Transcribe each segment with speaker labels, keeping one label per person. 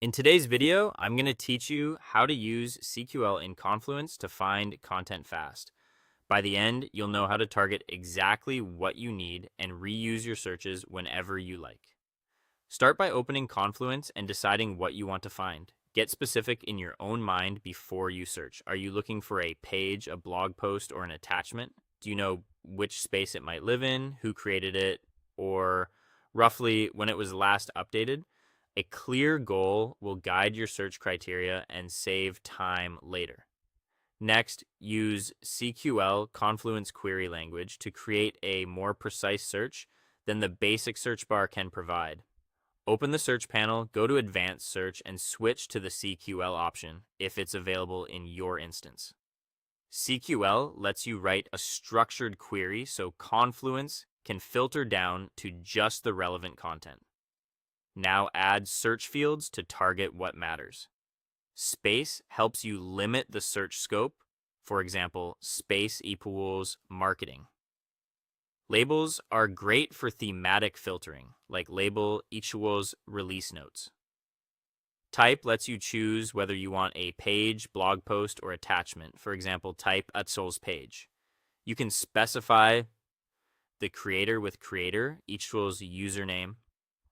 Speaker 1: In today's video, I'm going to teach you how to use CQL in Confluence to find content fast. By the end, you'll know how to target exactly what you need and reuse your searches whenever you like. Start by opening Confluence and deciding what you want to find. Get specific in your own mind before you search. Are you looking for a page, a blog post, or an attachment? Do you know which space it might live in, who created it, or roughly when it was last updated? A clear goal will guide your search criteria and save time later. Next, use CQL Confluence query language to create a more precise search than the basic search bar can provide. Open the search panel, go to Advanced Search, and switch to the CQL option if it's available in your instance. CQL lets you write a structured query so Confluence can filter down to just the relevant content. Now add search fields to target what matters. Space helps you limit the search scope. For example, space equals marketing. Labels are great for thematic filtering, like label equals release notes. Type lets you choose whether you want a page, blog post, or attachment. For example, type Atsol's page. You can specify the creator with creator equals username,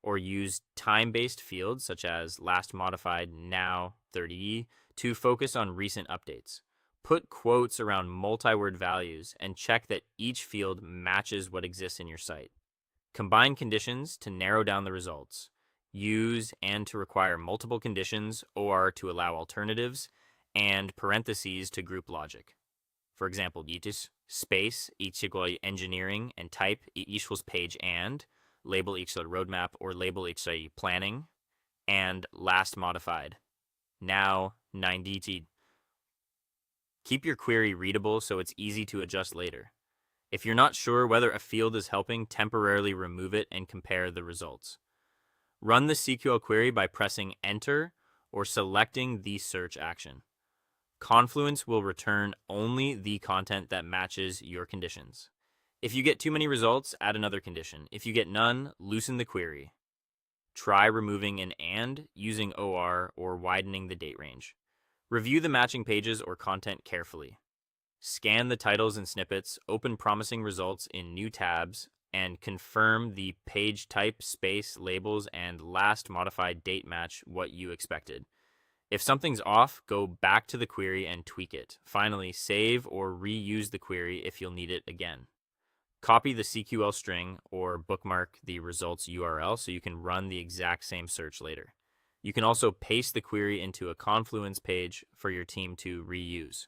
Speaker 1: or use time-based fields such as last modified now 30 to focus on recent updates. Put quotes around multi-word values and check that each field matches what exists in your site. Combine conditions to narrow down the results. Use and to require multiple conditions or to allow alternatives, and parentheses to group logic. For example, yitis space equals engineering and type equals page and label equals roadmap or label equals planning, and last modified now 90t. Keep your query readable so it's easy to adjust later. If you're not sure whether a field is helping, temporarily remove it and compare the results. Run the CQL query by pressing Enter or selecting the search action. Confluence will return only the content that matches your conditions. If you get too many results, add another condition. If you get none, loosen the query. Try removing an and using OR or widening the date range. Review the matching pages or content carefully. Scan the titles and snippets, open promising results in new tabs, and confirm the page type, space, labels, and last modified date match what you expected. If something's off, go back to the query and tweak it. Finally, save or reuse the query if you'll need it again. Copy the CQL string or bookmark the results URL so you can run the exact same search later. You can also paste the query into a Confluence page for your team to reuse.